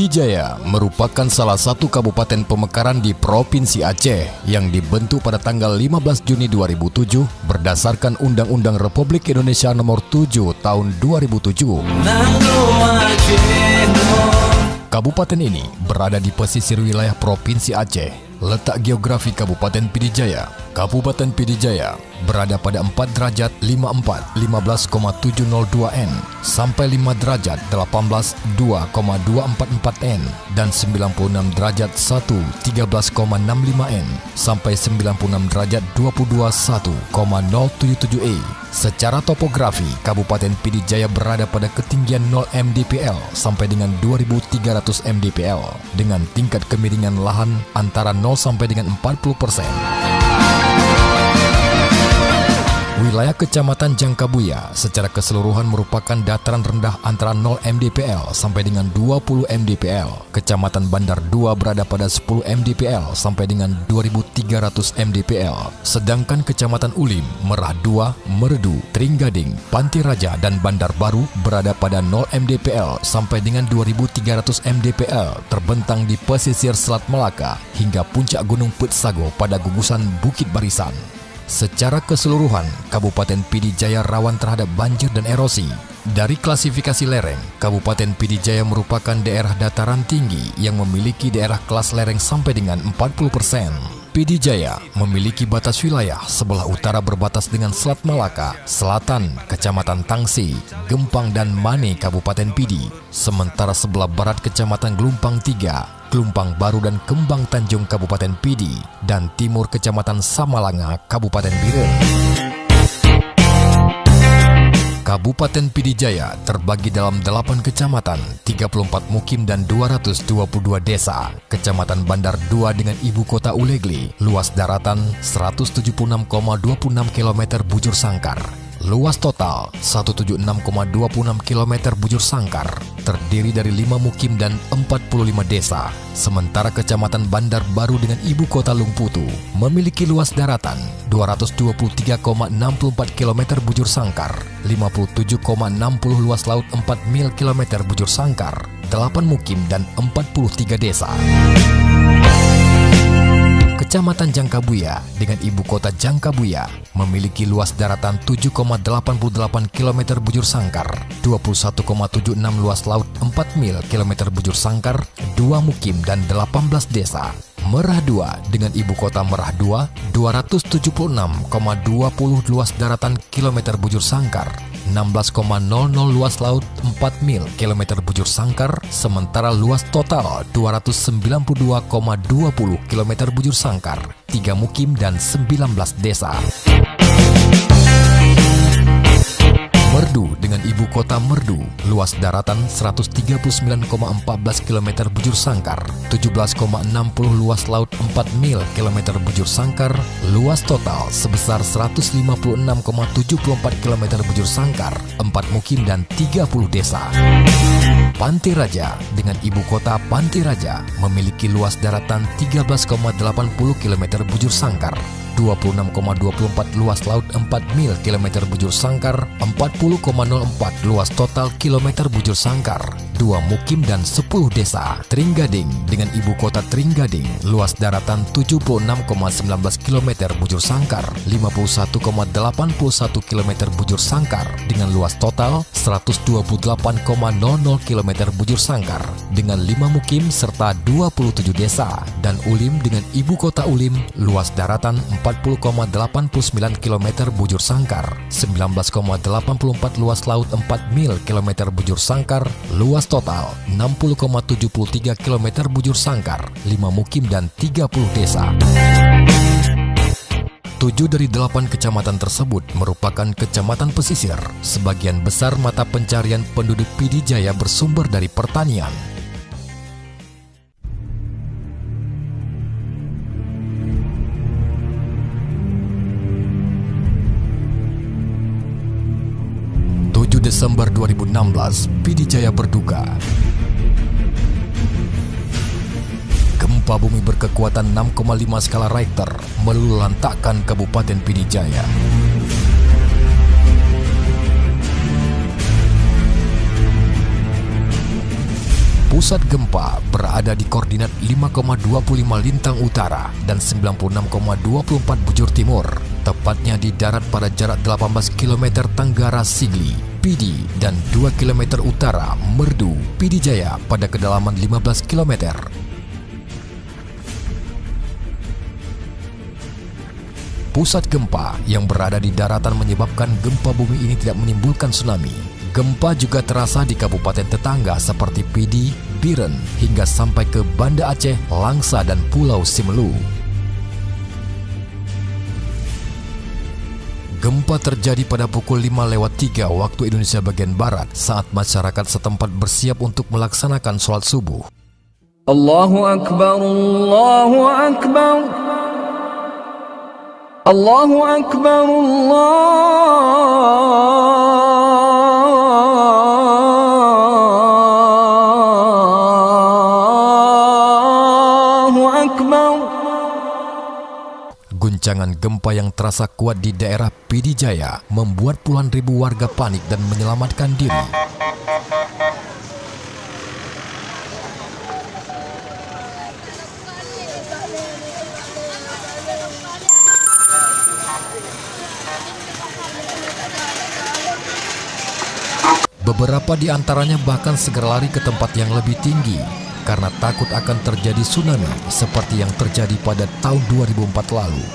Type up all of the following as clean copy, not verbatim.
Pidijaya merupakan salah satu kabupaten pemekaran di Provinsi Aceh yang dibentuk pada tanggal 15 Juni 2007 berdasarkan Undang-Undang Republik Indonesia Nomor 7 Tahun 2007. Kabupaten ini berada di pesisir wilayah Provinsi Aceh. Letak geografi Kabupaten Pidijaya. Kabupaten Pidijaya berada pada 4 derajat 54 15,702 N sampai 5 derajat 18 2,244 N dan 96 derajat 1 13,65 N sampai 96 derajat 22 1,077 E. Secara topografi, Kabupaten Pidijaya berada pada ketinggian 0 mdpl sampai dengan 2300 mdpl dengan tingkat kemiringan lahan antara 0 sampai dengan 40%. Wilayah Kecamatan Jangkabuya secara keseluruhan merupakan dataran rendah antara 0 mdpl sampai dengan 20 mdpl. Kecamatan Bandar 2 berada pada 10 mdpl sampai dengan 2300 mdpl. Sedangkan Kecamatan Ulim, Merah 2, Merdu, Tringgading, Panti Raja dan Bandar Baru berada pada 0 mdpl sampai dengan 2300 mdpl, terbentang di pesisir Selat Melaka hingga puncak Gunung Petsago pada gugusan Bukit Barisan. Secara keseluruhan, Kabupaten Pidijaya rawan terhadap banjir dan erosi. Dari klasifikasi lereng, Kabupaten Pidijaya merupakan daerah dataran tinggi yang memiliki daerah kelas lereng sampai dengan 40%. Pidijaya memiliki batas wilayah sebelah utara berbatas dengan Selat Malaka, selatan Kecamatan Tangsi, Gempang dan Mane Kabupaten Pidi, sementara sebelah barat Kecamatan Gelumpang 3, Gelumpang Baru dan Kembang Tanjung Kabupaten Pidi, dan timur Kecamatan Samalanga Kabupaten Biren. Kabupaten Pidijaya terbagi dalam 8 kecamatan, 34 mukim dan 222 desa. Kecamatan Bandar 2 dengan ibu kota Ulegli, luas daratan 176,26 km bujur sangkar. Luas total 176,26 km bujur sangkar, terdiri dari 5 mukim dan 45 desa. Sementara Kecamatan Bandar Baru dengan ibu kota Lungputu memiliki luas daratan 223,64 km bujur sangkar, 57,60 luas laut 4 mil km bujur sangkar, 8 mukim dan 43 desa. Kecamatan Jangkabuya dengan ibu kota Jangkabuya memiliki luas daratan 7,88 km bujur sangkar, 21,76 luas laut 4 mil km bujur sangkar, 2 mukim dan 18 desa. Merah 2 dengan ibu kota Merah 2, 276,20 luas daratan km bujur sangkar, 16,00 luas laut 4 mil km bujur sangkar, sementara luas total 292,20 km bujur sangkar, 3 mukim dan 19 desa. Merdu dengan ibu kota Merdu, luas daratan 139,14 km bujur sangkar, 17,60 luas laut 4 mil km bujur sangkar, luas total sebesar 156,74 km bujur sangkar, 4 mukim dan 30 desa. Panti Raja dengan ibu kota Panti Raja memiliki luas daratan 13,80 km bujur sangkar, 26,24 luas laut 4 mil km bujur sangkar, 40,04 luas total kilometer bujur sangkar, 2 mukim dan 10 desa. Tringgading dengan ibu kota Tringgading, luas daratan 76,19 km bujur sangkar, 51,81 km bujur sangkar dengan luas total 128,00 km bujur sangkar dengan 5 mukim serta 27 desa. Dan Ulim dengan ibu kota Ulim, luas daratan 40,89 km bujur sangkar, 19,84 luas laut 4 mil km bujur sangkar, luas total 60,73 km bujur sangkar, 5 mukim dan 30 desa. 7 dari 8 kecamatan tersebut merupakan kecamatan pesisir. Sebagian besar mata pencarian penduduk Pidijaya bersumber dari pertanian. Desember 2016, Pidijaya berduka. Gempa bumi berkekuatan 6,5 skala Richter meluluhlantakkan Kabupaten Pidijaya. Pusat gempa berada di koordinat 5,25 lintang utara dan 96,24 bujur timur, tepatnya di darat pada jarak 18 km tenggara Sigli, Pidi, dan 2 km utara Merdu, Pidi Jaya pada kedalaman 15 km. Pusat gempa yang berada di daratan menyebabkan gempa bumi ini tidak menimbulkan tsunami. Gempa juga terasa di kabupaten tetangga seperti Pidi, Biren, hingga sampai ke Banda Aceh, Langsa, dan Pulau Simelu. Gempa terjadi pada pukul 5:03 waktu Indonesia bagian Barat saat masyarakat setempat bersiap untuk melaksanakan sholat subuh. Allahu Akbar, Allahu Akbar. Allahu Akbar, Allahu Akbar. Guncangan gempa yang terasa kuat di daerah Pidi Jaya membuat puluhan ribu warga panik dan menyelamatkan diri. Beberapa di antaranya bahkan segera lari ke tempat yang lebih tinggi karena takut akan terjadi tsunami seperti yang terjadi pada tahun 2004 lalu.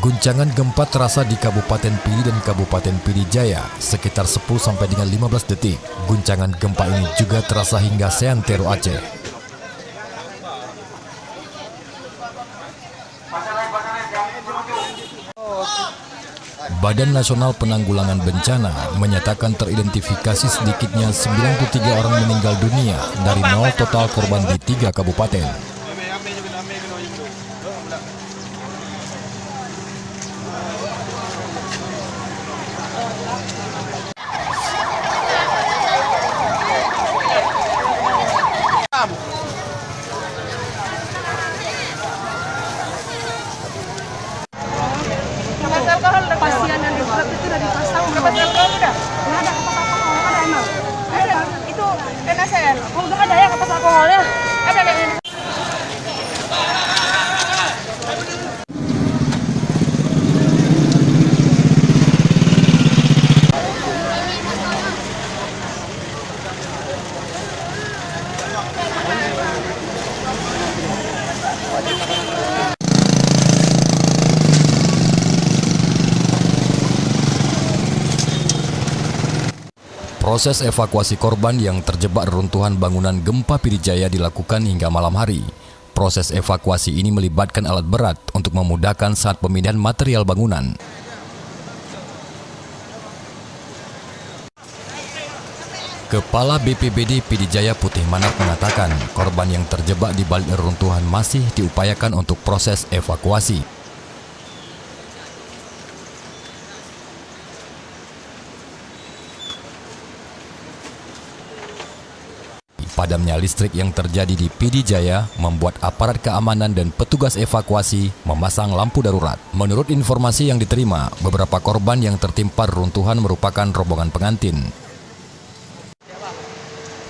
Guncangan gempa terasa di Kabupaten Pidi dan Kabupaten Pidi Jaya sekitar 10 sampai dengan 15 detik. Guncangan gempa ini juga terasa hingga seantero Aceh. Badan Nasional Penanggulangan Bencana menyatakan teridentifikasi sedikitnya 93 orang meninggal dunia dari 0 total korban di 3 kabupaten. Pasien yang dibuat itu udah dipasang. Kapas alkohol udah? Nggak ada kapas alkohol, ada emang. Ada, itu NaCl. Oh udah ada ya kapas alkoholnya? Ada yang Proses evakuasi korban yang terjebak reruntuhan bangunan gempa Pidi Jaya dilakukan hingga malam hari. Proses evakuasi ini melibatkan alat berat untuk memudahkan saat pemindahan material bangunan. Kepala BPBD Pidi Jaya Putih Manap mengatakan korban yang terjebak di balik reruntuhan masih diupayakan untuk proses evakuasi. Padamnya listrik yang terjadi di Pidi Jaya membuat aparat keamanan dan petugas evakuasi memasang lampu darurat. Menurut informasi yang diterima, beberapa korban yang tertimpa reruntuhan merupakan rombongan pengantin.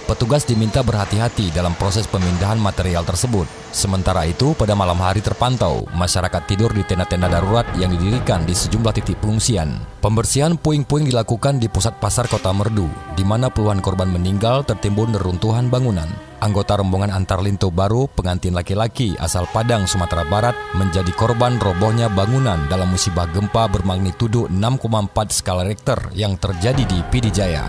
Petugas diminta berhati-hati dalam proses pemindahan material tersebut. Sementara itu, pada malam hari terpantau masyarakat tidur di tenda-tenda darurat yang didirikan di sejumlah titik pengungsian. Pembersihan puing-puing dilakukan di pusat pasar Kota Merdu, di mana puluhan korban meninggal tertimbun reruntuhan bangunan. Anggota rombongan Antarlinto Baru, pengantin laki-laki asal Padang, Sumatera Barat, menjadi korban robohnya bangunan dalam musibah gempa bermagnitudo 6,4 skala Richter yang terjadi di Pidi Jaya.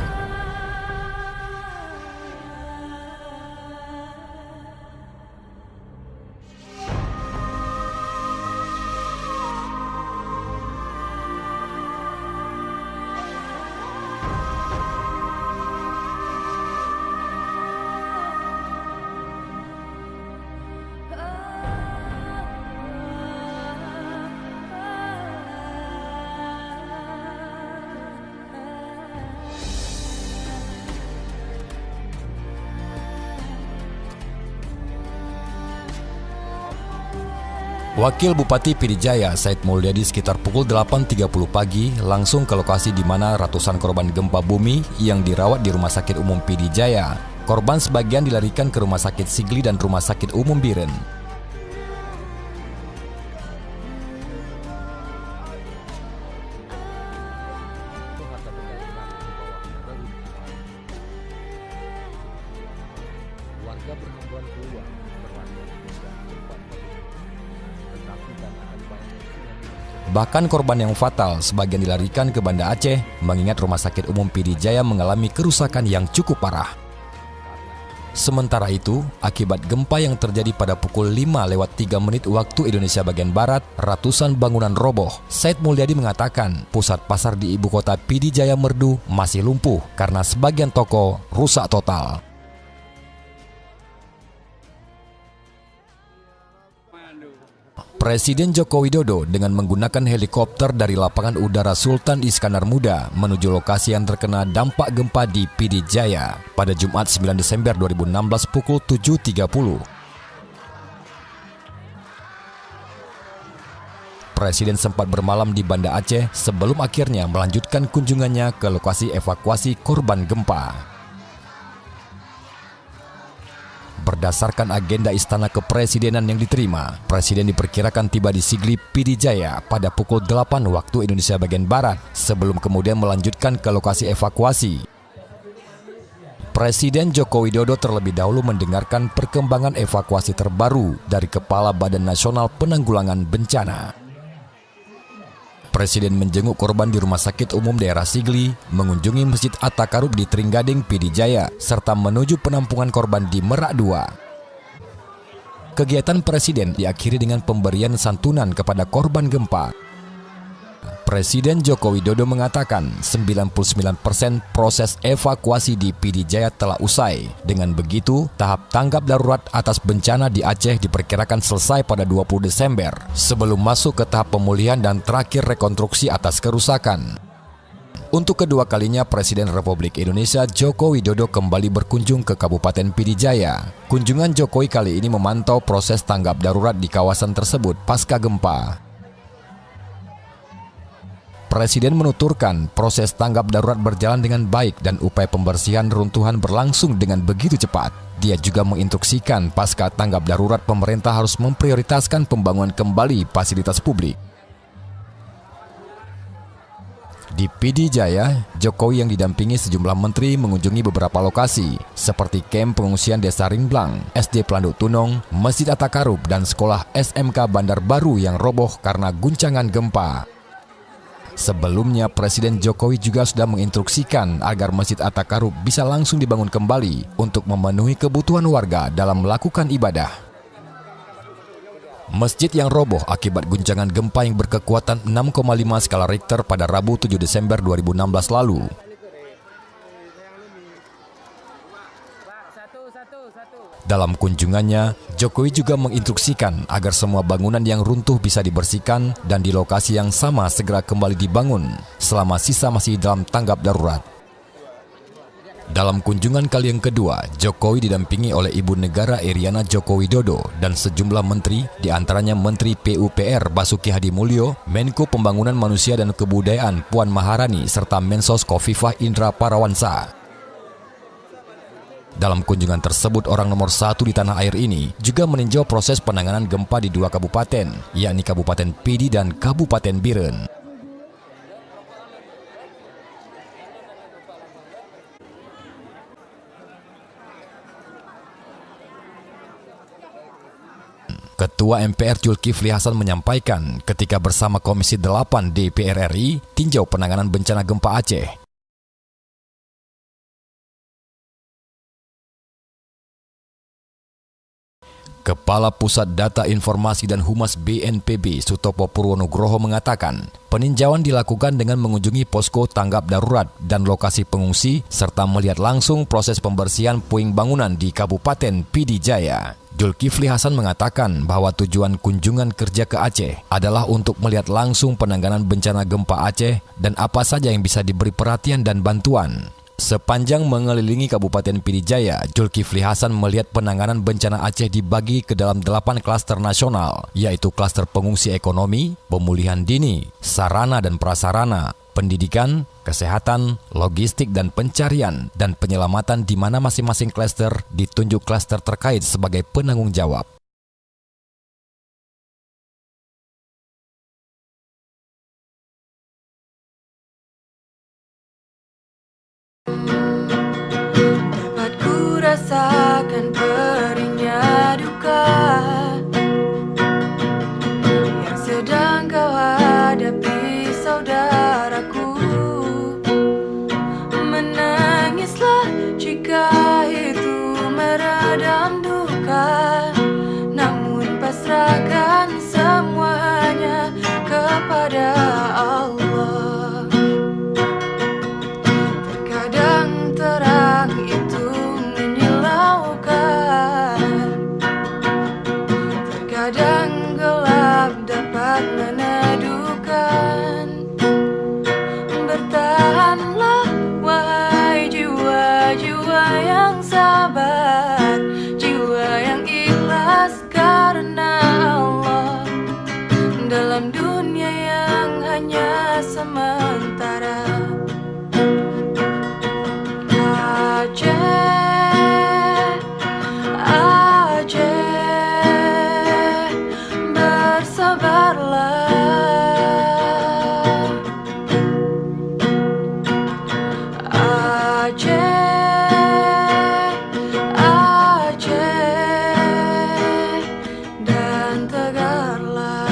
Wakil Bupati Pidijaya, Said Mulyadi, sekitar pukul 8.30 pagi langsung ke lokasi di mana ratusan korban gempa bumi yang dirawat di Rumah Sakit Umum Pidijaya. Korban sebagian dilarikan ke Rumah Sakit Sigli dan Rumah Sakit Umum Biren. Bahkan korban yang fatal sebagian dilarikan ke Banda Aceh, mengingat Rumah Sakit Umum Pidijaya mengalami kerusakan yang cukup parah. Sementara itu, akibat gempa yang terjadi pada pukul 5:03 waktu Indonesia bagian Barat, ratusan bangunan roboh. Said Mulyadi mengatakan, pusat pasar di ibu kota Pidijaya Merdu masih lumpuh karena sebagian toko rusak total. Presiden Joko Widodo dengan menggunakan helikopter dari lapangan udara Sultan Iskandar Muda menuju lokasi yang terkena dampak gempa di Pidijaya pada Jumat 9 Desember 2016 pukul 7.30. Presiden sempat bermalam di Banda Aceh sebelum akhirnya melanjutkan kunjungannya ke lokasi evakuasi korban gempa. Berdasarkan agenda Istana Kepresidenan yang diterima, Presiden diperkirakan tiba di Sigli Pidijaya pada pukul 8 waktu Indonesia bagian Barat, sebelum kemudian melanjutkan ke lokasi evakuasi. Presiden Joko Widodo terlebih dahulu mendengarkan perkembangan evakuasi terbaru dari Kepala Badan Nasional Penanggulangan Bencana. Presiden menjenguk korban di Rumah Sakit Umum Daerah Sigli, mengunjungi Masjid At-Taqarrub di Tringgading, Pidijaya, serta menuju penampungan korban di Merak II. Kegiatan Presiden diakhiri dengan pemberian santunan kepada korban gempa. Presiden Joko Widodo mengatakan 99% proses evakuasi di Pidijaya telah usai. Dengan begitu, tahap tanggap darurat atas bencana di Aceh diperkirakan selesai pada 20 Desember sebelum masuk ke tahap pemulihan dan terakhir rekonstruksi atas kerusakan. Untuk kedua kalinya, Presiden Republik Indonesia Joko Widodo kembali berkunjung ke Kabupaten Pidijaya. Kunjungan Jokowi kali ini memantau proses tanggap darurat di kawasan tersebut pasca gempa. Presiden menuturkan proses tanggap darurat berjalan dengan baik dan upaya pembersihan runtuhan berlangsung dengan begitu cepat. Dia juga menginstruksikan pasca tanggap darurat pemerintah harus memprioritaskan pembangunan kembali fasilitas publik. Di Pidijaya, Jokowi yang didampingi sejumlah menteri mengunjungi beberapa lokasi seperti kamp pengungsian Desa Ringblang, SD Pelanduk Tunong, Masjid At-Taqarrub, dan sekolah SMK Bandar Baru yang roboh karena guncangan gempa. Sebelumnya, Presiden Jokowi juga sudah menginstruksikan agar Masjid At-Taqarrub bisa langsung dibangun kembali untuk memenuhi kebutuhan warga dalam melakukan ibadah. Masjid yang roboh akibat guncangan gempa yang berkekuatan 6,5 skala Richter pada Rabu 7 Desember 2016 lalu. Dalam kunjungannya, Jokowi juga menginstruksikan agar semua bangunan yang runtuh bisa dibersihkan dan di lokasi yang sama segera kembali dibangun selama sisa masih dalam tanggap darurat. Dalam kunjungan kali yang kedua, Jokowi didampingi oleh Ibu Negara Iriana Joko Widodo dan sejumlah menteri, diantaranya Menteri PUPR Basuki Hadimulyo, Menko Pembangunan Manusia dan Kebudayaan Puan Maharani, serta Mensos Khofifah Indra Parawansa. Dalam kunjungan tersebut, orang nomor 1 di tanah air ini juga meninjau proses penanganan gempa di 2 kabupaten, yakni Kabupaten Pidi dan Kabupaten Biren. Ketua MPR Zulkifli Hasan menyampaikan ketika bersama Komisi 8 DPR RI tinjau penanganan bencana gempa Aceh. Kepala Pusat Data Informasi dan Humas BNPB Sutopo Purwonugroho mengatakan, peninjauan dilakukan dengan mengunjungi posko tanggap darurat dan lokasi pengungsi serta melihat langsung proses pembersihan puing bangunan di Kabupaten Pidijaya. Zulkifli Hasan mengatakan bahwa tujuan kunjungan kerja ke Aceh adalah untuk melihat langsung penanganan bencana gempa Aceh dan apa saja yang bisa diberi perhatian dan bantuan. Sepanjang mengelilingi Kabupaten Pidijaya, Zulkifli Hasan melihat penanganan bencana Aceh dibagi ke dalam 8 klaster nasional, yaitu klaster pengungsi ekonomi, pemulihan dini, sarana dan prasarana, pendidikan, kesehatan, logistik dan pencarian, dan penyelamatan, di mana masing-masing klaster ditunjuk klaster terkait sebagai penanggung jawab. Dapat ku rasakan perihnya duka yang sedang kau hadapi, saudaraku. Menangislah jika itu meredam duka, namun pasrahkan semuanya kepada Allah. Terkadang terang itu menyilaukan, terkadang gelap dapat meneduhkan. Bertahanlah wahai jiwa-jiwa yang sabar, jiwa yang ikhlas karena Allah, dalam dunia yang hanya sementara. Aceh, Aceh, bersabarlah. Aceh, Aceh, dan tegarlah.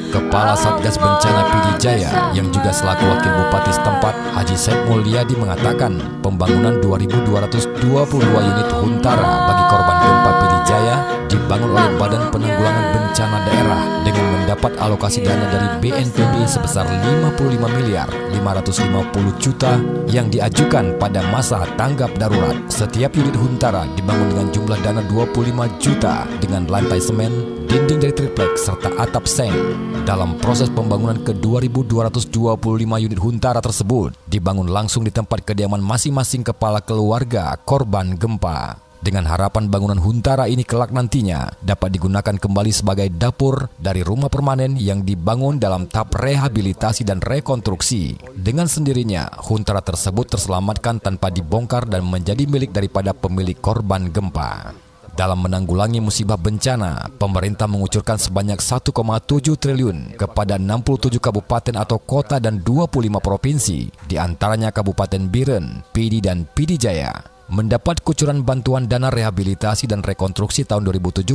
Kepala Satgas Bencana Pidijaya yang juga selaku Wakil Bupati setempat, Haji Said Mulyadi, mengatakan pembangunan 2.222 unit huntara bagi korban gempa Pidijaya dibangun oleh Badan Penanggulangan Bencana Daerah dengan mendapat alokasi dana dari BNPB sebesar 55.550 juta yang diajukan pada masa tanggap darurat. Setiap unit huntara dibangun dengan jumlah dana 25 juta dengan lantai semen, dinding dari triplek serta atap seng. Dalam proses pembangunan ke 2.225 unit huntara tersebut dibangun langsung di tempat kediaman masing-masing kepala keluarga korban gempa. Dengan harapan bangunan huntara ini kelak nantinya dapat digunakan kembali sebagai dapur dari rumah permanen yang dibangun dalam tahap rehabilitasi dan rekonstruksi. Dengan sendirinya, huntara tersebut terselamatkan tanpa dibongkar dan menjadi milik daripada pemilik korban gempa. Dalam menanggulangi musibah bencana, pemerintah mengucurkan sebanyak 1,7 triliun kepada 67 kabupaten atau kota dan 25 provinsi, di antaranya Kabupaten Biren, Pidi, dan Pidijaya. Mendapat kucuran bantuan dana rehabilitasi dan rekonstruksi tahun 2017,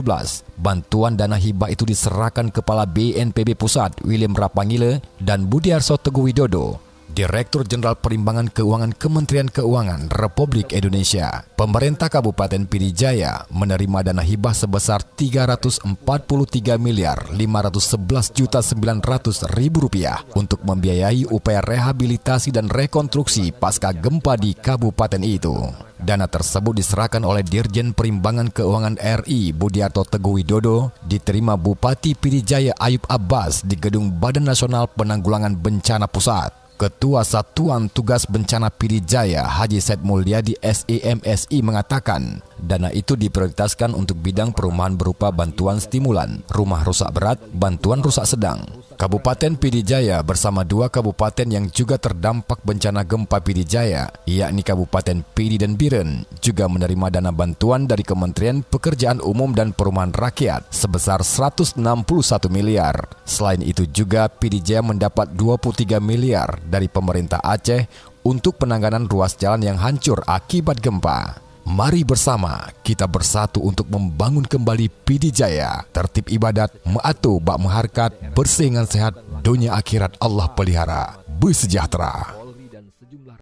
bantuan dana hibah itu diserahkan Kepala BNPB Pusat William Rapangile dan Budiarso Teguh Widodo, Direktur Jenderal Perimbangan Keuangan Kementerian Keuangan Republik Indonesia. Pemerintah Kabupaten Pidijaya menerima dana hibah sebesar Rp343.511.900.000 untuk membiayai upaya rehabilitasi dan rekonstruksi pasca gempa di kabupaten itu. Dana tersebut diserahkan oleh Dirjen Perimbangan Keuangan RI Budiarto Teguh Widodo, diterima Bupati Pidijaya Ayub Abbas di Gedung Badan Nasional Penanggulangan Bencana Pusat. Ketua Satuan Tugas Bencana Pidijaya Haji Said Mulyadi SEMSI mengatakan dana itu diprioritaskan untuk bidang perumahan berupa bantuan stimulan, rumah rusak berat, bantuan rusak sedang. Kabupaten Pidijaya bersama 2 kabupaten yang juga terdampak bencana gempa Pidijaya, yakni Kabupaten Pidi dan Biren, juga menerima dana bantuan dari Kementerian Pekerjaan Umum dan Perumahan Rakyat sebesar 161 miliar. Selain itu juga Pidijaya mendapat 23 miliar dari pemerintah Aceh untuk penanganan ruas jalan yang hancur akibat gempa. Mari bersama kita bersatu untuk membangun kembali Pidijaya. Tertib ibadat, meatu bak meharkat, bersih dengan sehat, dunia akhirat Allah pelihara. Bersejahtera.